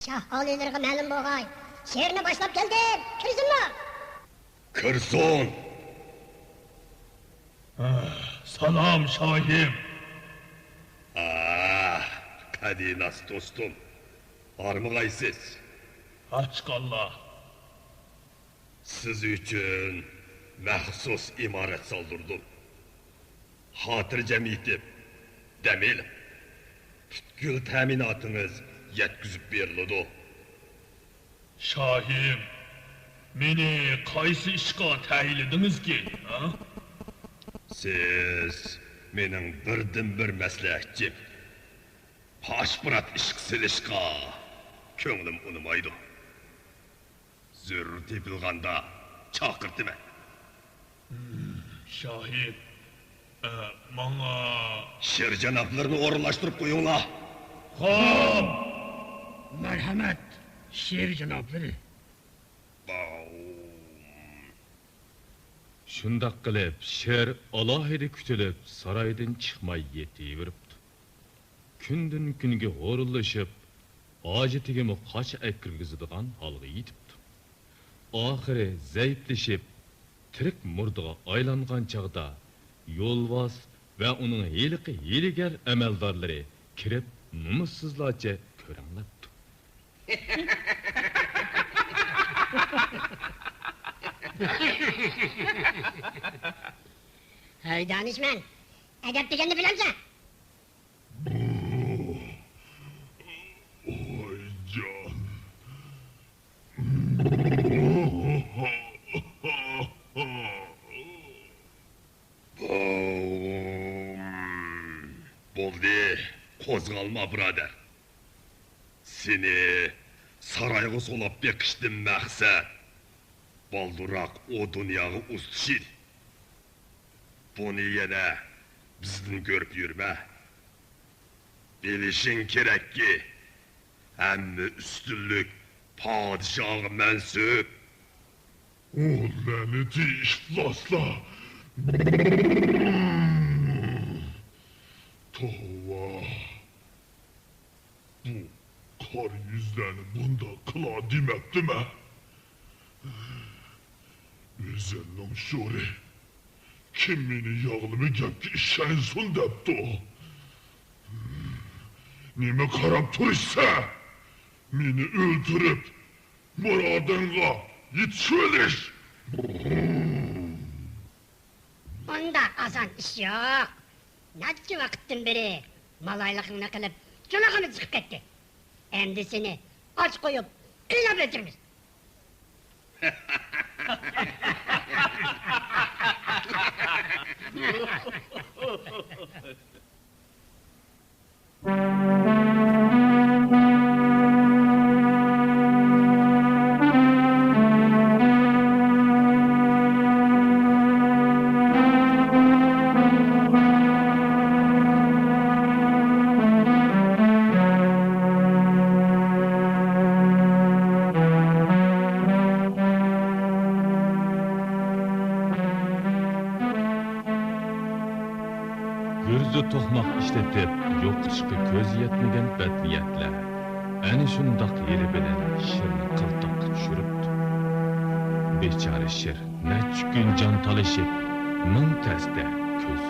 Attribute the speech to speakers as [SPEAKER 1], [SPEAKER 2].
[SPEAKER 1] Şah ağalılarına məlum boğay. Şehirine başlap geldim. Kirsinler.
[SPEAKER 2] Kırson!
[SPEAKER 3] Salam Şahim.
[SPEAKER 2] Kadinas dostum. Armağaysız.
[SPEAKER 3] Açqallah.
[SPEAKER 2] Siz üçün məxsus imarət saldırdım. Hatırcam etib, demeyelim. Tütkül təminatınız yetkizip verildi.
[SPEAKER 3] Şahim, meni qaysi ishqa tayinladingiz ki?
[SPEAKER 2] Siz mening birdan-bir maslahatchim. Paşpirat ishq silishqa ko'nglim unamaydi. Zürr tepilganda chaqirtma.
[SPEAKER 3] Şahim, bana...
[SPEAKER 2] Şer janoblarini o'rinlashtirib qo'yinglar.
[SPEAKER 3] Xo'p.
[SPEAKER 4] Merhamet, şer janobları.
[SPEAKER 5] Şundaq qilib, sher alohida kutilib, saroydan chiqmay yetaveribdi. Kundan kunga o'rinlashib, ojitigimi qoch akirgizadigan holga yetibdi. Oxiri zaiflashib, tirik murdiga aylangan chaqda yo'lvoz va uning hiligar amaldorlari kirib, numussizlarcha ko'rinlabdi.
[SPEAKER 1] Hey danışman. Edep degeni bilen misin?
[SPEAKER 3] Oy can.
[SPEAKER 2] Bo'ldi, qo'zg'alma birodar. Seni sarayga solab beqishdim maqsad. Balduroq o dunyoga ustishid. Buni yana bizdan ko'rib yurma. Bilishing kerakki, hamma ustunlik podshohga mansub.
[SPEAKER 3] O laneti ifloslar. Tova. Bu kar yüzlerini bunda kıla demekti mi? Özellim şöyle. Kim beni yağlımı gepti işensin depti o. Nime karab turishsa, meni öldürüp muradınga yetişiverish.
[SPEAKER 1] Onda asan iş yok. Neçe vakittin beri malaylıkını kılıp çolakını çıkıp gitti. Endi seni aç koyup kıyla bitirmiş.
[SPEAKER 5] Gürzi to'qmoq ishlatib, yo'qotishga ko'z yetmagan badniyatlar ana shundoq yeri bilan shirni qiltoqqa tushiribdi. Bechora shir necha kun jon talashib, ming tasda ko'z